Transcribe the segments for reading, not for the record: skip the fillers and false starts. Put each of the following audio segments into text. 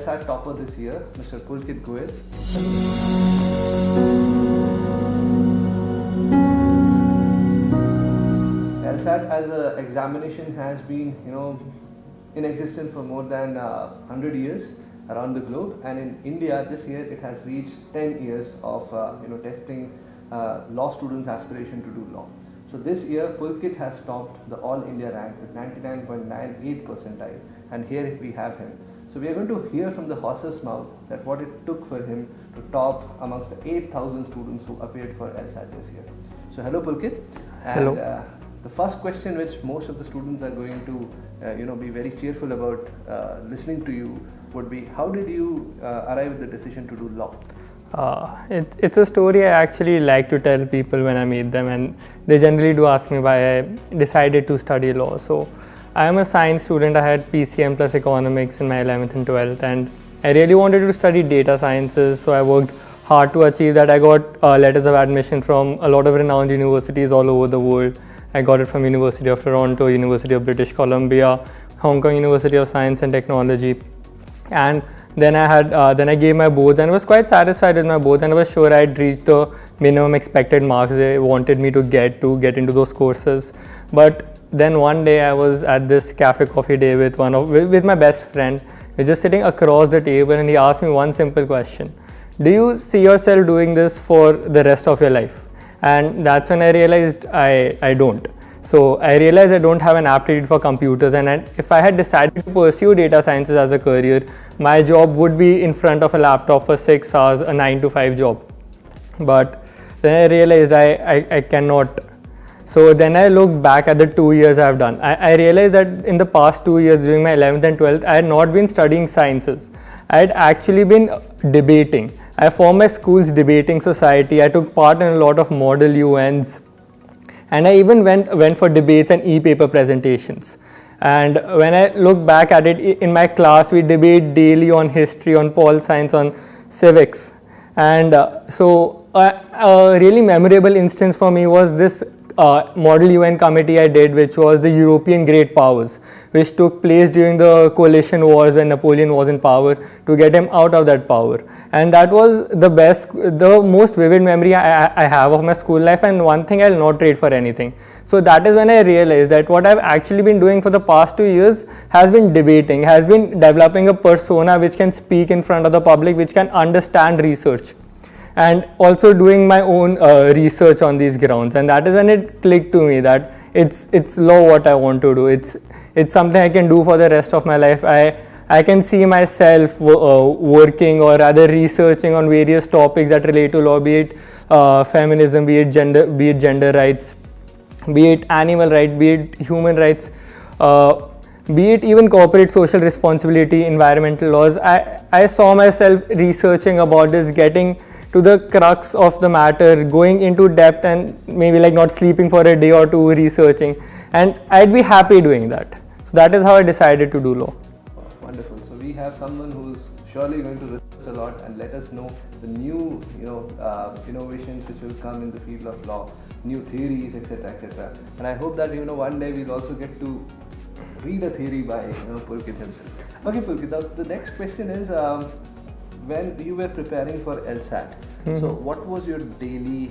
LSAT topper this year, Mr. Pulkit Goyal. LSAT as an examination has been, in existence for more than 100 years around the globe, and in India this year it has reached 10 years of testing law students' aspiration to do law. So this year Pulkit has topped the All India rank with 99.98 percentile, and here we have him. So we are going to hear from the horse's mouth that what it took for him to top amongst the 8,000 students who appeared for LSAT this year. So hello Pulkit. Hello. And, the first question which most of the students are going to be very cheerful about listening to you would be, how did you arrive at the decision to do law? It's a story I actually like to tell people when I meet them, and they generally do ask me why I decided to study law. So I am a science student. I had PCM plus economics in my 11th and 12th, and I really wanted to study data sciences, so I worked hard to achieve that. I got letters of admission from a lot of renowned universities all over the world. I got it from University of Toronto, University of British Columbia, Hong Kong University of Science and Technology, and then I gave my boards and was quite satisfied with my boards, and I was sure I'd reached the minimum expected marks they wanted me to get into those courses. But then one day I was at this cafe coffee day with my best friend. We were just sitting across the table, and he asked me one simple question: do you see yourself doing this for the rest of your life? And that's when I realized I don't. So I realized I don't have an aptitude for computers, and if I had decided to pursue data sciences as a career, my job would be in front of a laptop for 6 hours, a 9-to-5 job. But then I realized I cannot. So then I looked back at the 2 years I've done. I realized that in the past 2 years during my 11th and 12th, I had not been studying sciences. I had actually been debating. I formed my school's debating society. I took part in a lot of model UNs, and I even went for debates and e-paper presentations. And when I look back at it, in my class we debate daily on history, on pol science, on civics. And so a really memorable instance for me was this Model UN committee I did, which was the European Great Powers, which took place during the coalition wars when Napoleon was in power, to get him out of that power. And that was the most vivid memory I have of my school life, and one thing I'll not trade for anything. So that is when I realized that what I've actually been doing for the past 2 years has been debating, has been developing a persona which can speak in front of the public, which can understand research, and also doing my own research on these grounds. And that is when it clicked to me that it's law what I want to do. It's something I can do for the rest of my life. I can see myself working, or rather researching, on various topics that relate to law, be it feminism, be it gender rights, be it animal rights, be it human rights, be it even corporate social responsibility, environmental laws. I saw myself researching about this, getting to the crux of the matter, going into depth, and maybe like not sleeping for a day or two researching, and I'd be happy doing that. So that is how I decided to do law. Wonderful. So we have someone who's surely going to research a lot and let us know the new innovations which will come in the field of law, new theories, etc., etc. And I hope that one day we'll also get to read a theory by Pulkit himself. Okay, Pulkit, the next question is, when you were preparing for LSAT, so what was your daily,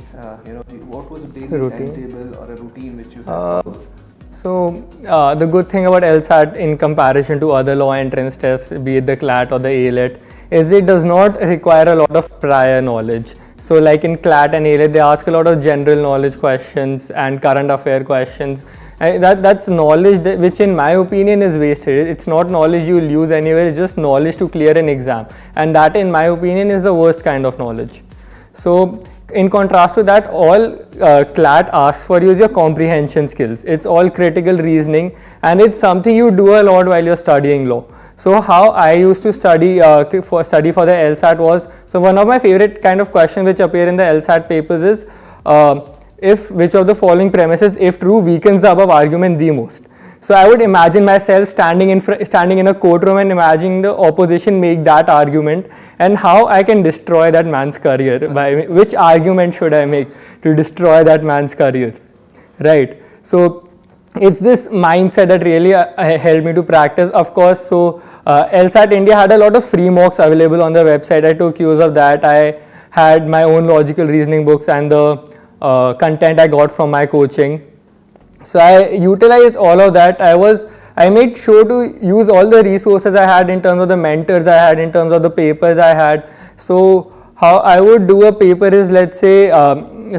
what was the daily timetable or a routine which you had followed? So the good thing about LSAT in comparison to other law entrance tests, be it the CLAT or the ALET, is it does not require a lot of prior knowledge. So like in CLAT and ALET, they ask a lot of general knowledge questions and current affair questions. That's knowledge which in my opinion is wasted. It's not knowledge you will use anywhere, it's just knowledge to clear an exam, and that in my opinion is the worst kind of knowledge. So in contrast to that, all CLAT asks for you is your comprehension skills. It's all critical reasoning, and it's something you do a lot while you're studying law. So how I used to study for the LSAT was, so one of my favorite kind of questions which appear in the LSAT papers is, if which of the following premises, if true, weakens the above argument the most. So I would imagine myself standing in a courtroom and imagining the opposition make that argument, and how I can destroy that man's career. By which argument should I make to destroy that man's career, right? So it's this mindset that really helped me to practice. Of course, so LSAT India had a lot of free mocks available on the website. I took use of that. I had my own logical reasoning books and the content I got from my coaching. So I utilized all of that. I made sure to use all the resources I had in terms of the mentors I had, in terms of the papers I had. So how I would do a paper is, let's say,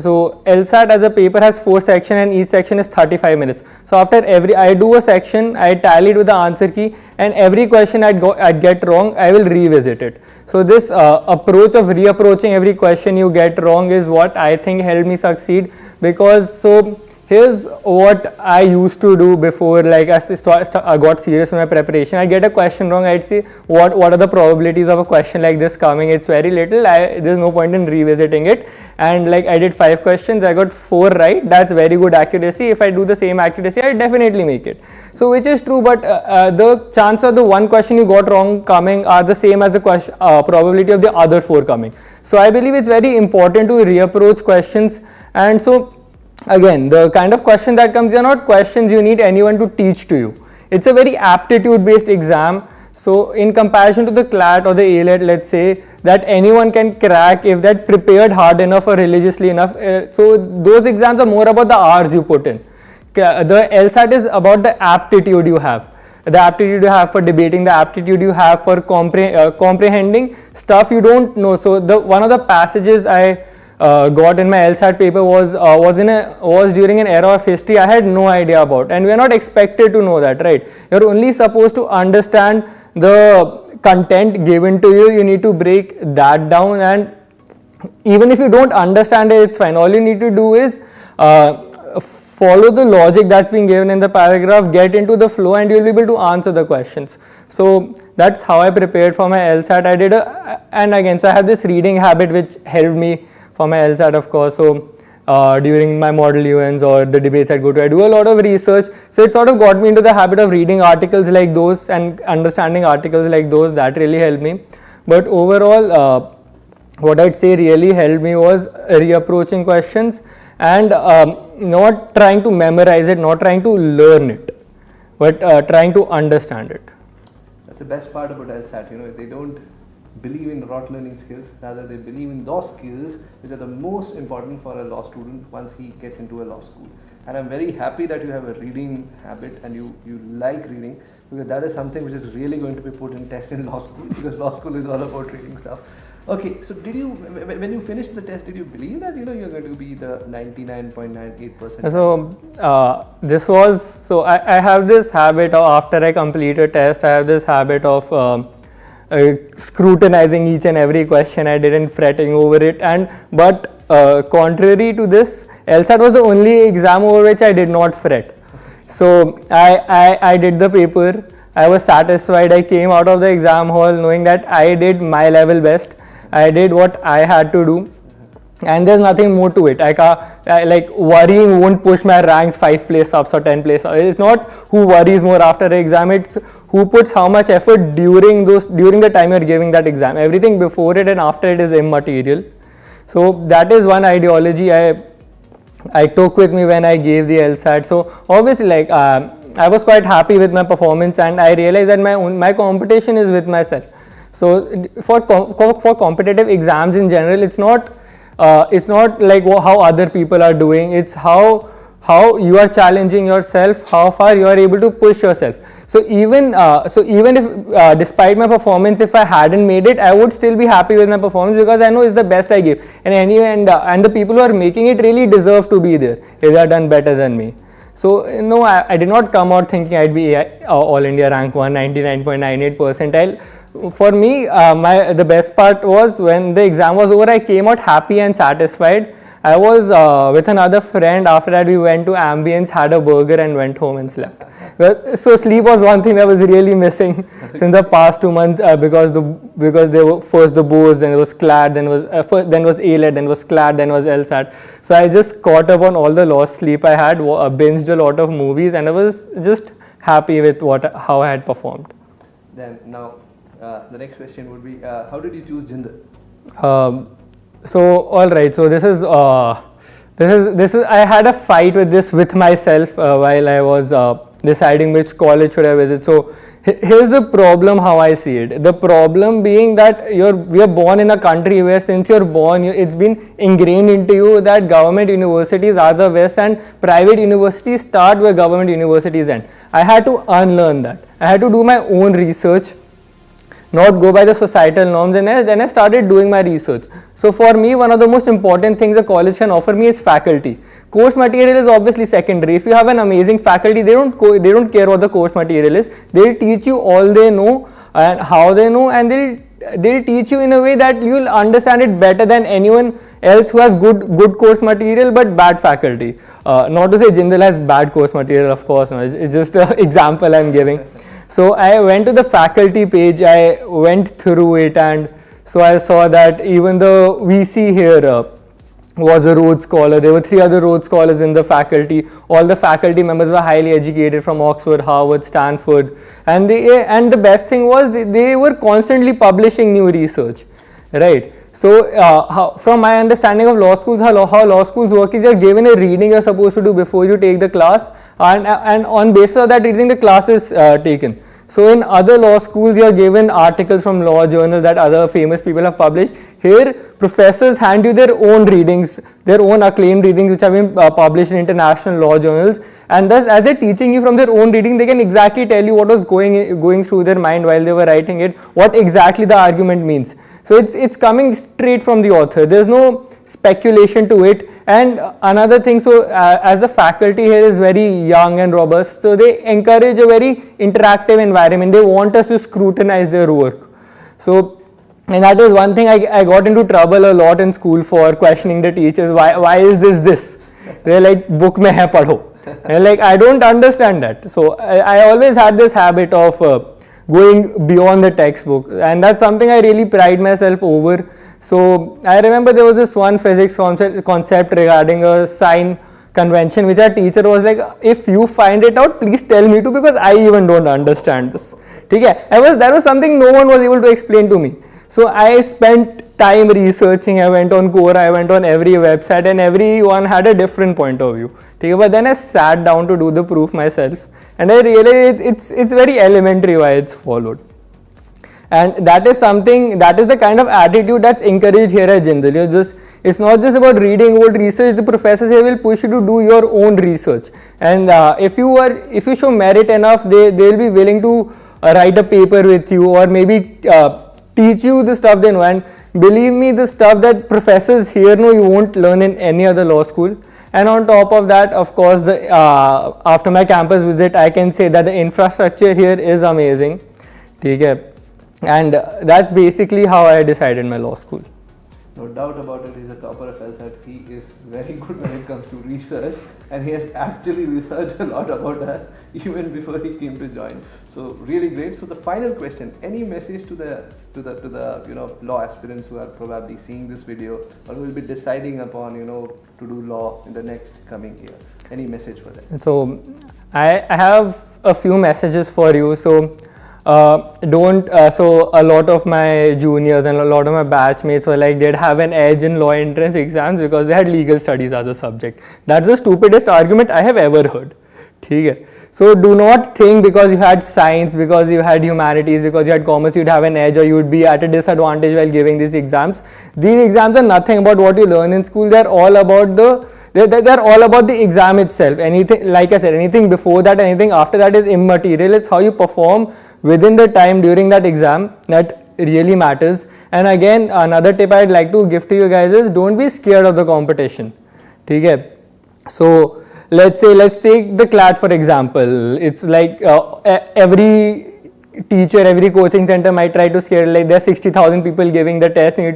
so LSAT as a paper has 4 sections and each section is 35 minutes. So after I do a section, I tally it with the answer key, and every question I'd get wrong, I will revisit it. So this approach of reapproaching every question you get wrong is what I think helped me succeed, because so here's what I used to do before, like I got serious in my preparation. I get a question wrong, I'd say, what are the probabilities of a question like this coming? It's very little. There's no point in revisiting it. And like I did 5 questions, I got 4 right. That's very good accuracy. If I do the same accuracy, I definitely make it. So which is true, but the chance of the one question you got wrong coming are the same as the probability of the other 4 coming. So I believe it's very important to reapproach questions. And so again, the kind of question that comes are not questions you need anyone to teach to you. It's a very aptitude based exam. So in comparison to the CLAT or the ALET, let's say, that anyone can crack if they're prepared hard enough or religiously enough. So those exams are more about the hours you put in. The LSAT is about the aptitude you have. The aptitude you have for debating, the aptitude you have for comprehending stuff you don't know. So one of the passages I got in my LSAT paper was during an era of history I had no idea about, and we are not expected to know that, right? You're only supposed to understand the content given to you. You need to break that down, and even if you don't understand it, it's fine. All you need to do is follow the logic that's being given in the paragraph, get into the flow, and you'll be able to answer the questions. So that's how I prepared for my LSAT. So I have this reading habit which helped me for my LSAT, of course. So during my model UNs or the debates I go to, I do a lot of research. So it sort of got me into the habit of reading articles like those and understanding articles like those. That really helped me. But overall, what I'd say really helped me was reapproaching questions and not trying to memorize it, not trying to learn it, but trying to understand it. That's the best part about LSAT. They don't believe in rote learning skills, rather they believe in those skills which are the most important for a law student once he gets into a law school. And I'm very happy that you have a reading habit and you like reading, because that is something which is really going to be put in test in law school, because law school is all about reading stuff. Okay, so when you finished the test, did you believe that you're going to be the 99.98%? So I have this habit of, after I complete a test, I have this habit of scrutinizing each and every question I did and fretting over it. But contrary to this, LSAT was the only exam over which I did not fret. So I did the paper. I was satisfied. I came out of the exam hall knowing that I did my level best. I did what I had to do, and there's nothing more to it. Like worrying won't push my ranks 5 place ups or 10 place ups. It's not who worries more after the exam, it's who puts how much effort during the time you're giving that exam. Everything before it and after it is immaterial. So that is one ideology I took with me when I gave the LSAT. So obviously, I was quite happy with my performance, and I realized that my competition is with myself. So for competitive exams in general, it's not like how other people are doing. It's how you are challenging yourself, how far you are able to push yourself. So even if despite my performance, if I hadn't made it, I would still be happy with my performance, because I know it's the best I gave. And the people who are making it really deserve to be there if they are done better than me. So no, I did not come out thinking I'd be All India rank 1, 99.98 percentile. For me, the best part was when the exam was over, I came out happy and satisfied. I was with another friend. After that, we went to Ambience, had a burger, and went home and slept. So sleep was one thing that was really missing since the past 2 months, because they were first the BOAS, then it was CLAT, then was ALET, then was CLAT, then was LSAT. So I just caught up on all the lost sleep I had, binged a lot of movies, and I was just happy with how I had performed. Then now, the next question would be, how did you choose Jindal? So all right, so this is This is I had a fight with this with myself while I was deciding which college should I visit. So here's the problem how I see it. The problem being that we are born in a country where since you're born, it's been ingrained into you that government universities are the best and private universities start where government universities end. I had to unlearn that. I had to do my own research, not go by the societal norms, and then I started doing my research. So for me, one of the most important things a college can offer me is faculty. Course material is obviously secondary. If you have an amazing faculty, they don't care what the course material is. They'll teach you all they know and how they know, and they'll teach you in a way that you'll understand it better than anyone else who has good course material but bad faculty. Not to say Jindal has bad course material, of course, no, it's just an example I'm giving. So I went to the faculty page, I went through it, and so I saw that even the VC here was a Rhodes Scholar. There were 3 other Rhodes Scholars in the faculty. All the faculty members were highly educated from Oxford, Harvard, Stanford, and the best thing was they were constantly publishing new research, right? So from my understanding of law schools, how law schools work is you're given a reading you're supposed to do before you take the class, and on basis of that reading the class is taken. So in other law schools you're given articles from law journals that other famous people have published. Here professors hand you their own readings, their own acclaimed readings which have been published in international law journals, and thus as they're teaching you from their own reading, they can exactly tell you what was going through their mind while they were writing it, what exactly the argument means. So it's coming straight from the author. There's no speculation to it. And another thing, so as the faculty here is very young and robust, so they encourage a very interactive environment. They want us to scrutinize their work. So, and that is one thing I got into trouble a lot in school for, questioning the teachers. Why is this? They're like, book mein hai padho. They're like, I don't understand that. So I always had this habit of going beyond the textbook, and that's something I really pride myself over. So I remember there was this one physics concept regarding a sign convention which our teacher was like, if you find it out, please tell me too, because I even don't understand this. Okay? That was something no one was able to explain to me. So I spent time researching. I went on Quora, I went on every website, and everyone had a different point of view. Okay? But then I sat down to do the proof myself, and I realized it's very elementary why it's followed. And that is the kind of attitude that's encouraged here at Jindal. It's not just about reading old research. The professors here will push you to do your own research, and if you show merit enough, they'll be willing to write a paper with you, or maybe teach you the stuff they know. And believe me, the stuff that professors here know, you won't learn in any other law school. And on top of that, of course, after my campus visit, I can say that the infrastructure here is amazing. Okay? And that's basically how I decided my law school. No doubt about it, he's a topper of LSAT. He is very good when it comes to research, and he has actually researched a lot about us even before he came to join. So really great. So the final question: any message to the law aspirants who are probably seeing this video or who will be deciding upon to do law in the next coming year? Any message for them? So I have a few messages for you. So so a lot of my juniors and a lot of my batchmates were like, they'd have an edge in law entrance exams because they had legal studies as a subject. That's the stupidest argument I have ever heard. Okay? So do not think because you had science, because you had humanities, because you had commerce, you'd have an edge or you'd be at a disadvantage while giving these exams. These exams are nothing about what you learn in school. They're all about the exam itself. Anything, like I said, anything before that, anything after that is immaterial. It's how you perform within the time during that exam that really matters. And again, another tip I'd like to give to you guys is, don't be scared of the competition. Okay? So let's take the CLAT for example. It's like every teacher, every coaching center might try to scare, like there are 60,000 people giving the test. You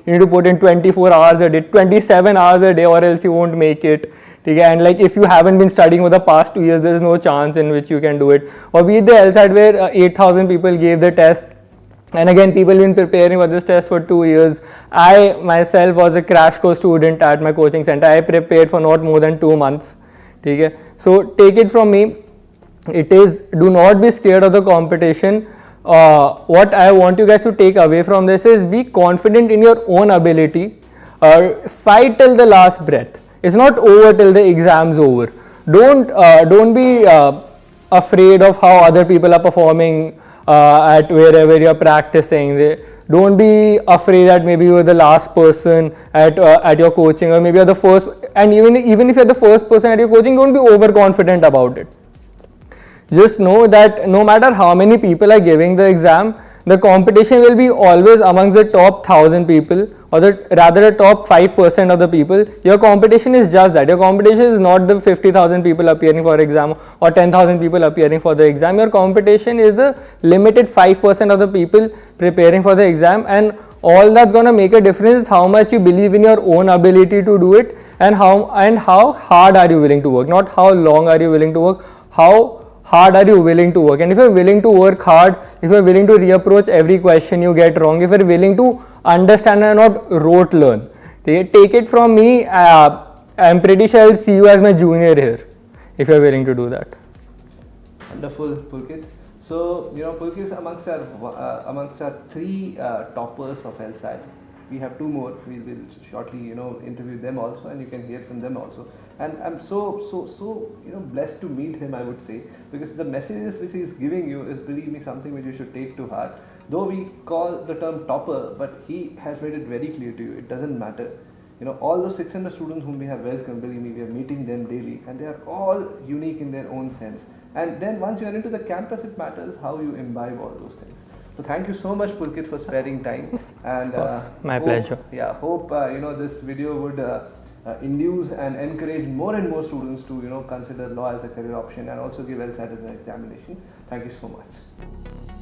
need to put in 24 hours a day, 27 hours a day, or else you won't make it. Okay? And like if you haven't been studying for the past 2 years, there is no chance in which you can do it. Or be it the LSAT where 8,000 people gave the test, and again people have been preparing for this test for 2 years. I myself was a crash course student at my coaching center. I prepared for not more than 2 months. Okay? So take it from me, it is, do not be scared of the competition. What I want you guys to take away from this is, be confident in your own ability. Fight till the last breath. It's not over till the exam's over. Don't be afraid of how other people are performing at wherever you're practicing. Don't be afraid that maybe you're the last person at your coaching, or maybe you're the first. And even if you're the first person at your coaching, don't be overconfident about it. Just know that no matter how many people are giving the exam, the competition will be always amongst the top 1,000 people, or rather the top 5% of the people. Your competition is just that. Your competition is not the 50,000 people appearing for exam or 10,000 people appearing for the exam. Your competition is the limited 5% of the people preparing for the exam, and all that's going to make a difference is how much you believe in your own ability to do it, and how hard are you willing to work. Not how long are you willing to work, how hard are you willing to work. And if you're willing to work hard, if you're willing to reapproach every question you get wrong, if you're willing to understand and not rote learn, take it from me, I'm pretty sure I'll see you as my junior here if you're willing to do that. Wonderful, Pulkit. So, Pulkit is amongst our three toppers of LSAT. We have two more. We will shortly, interview them also, and you can hear from them also. And I'm so blessed to meet him, I would say, because the messages which he is giving you is, believe me, something which you should take to heart. Though we call the term topper, but he has made it very clear to you, it doesn't matter. All those 600 students whom we have welcomed, believe me, we are meeting them daily, and they are all unique in their own sense. And then once you are into the campus, it matters how you imbibe all those things. So thank you so much, Pulkit, for sparing time. And my pleasure. Yeah, hope this video would induce and encourage more and more students to consider law as a career option, and also give LSAT as an examination. Thank you so much.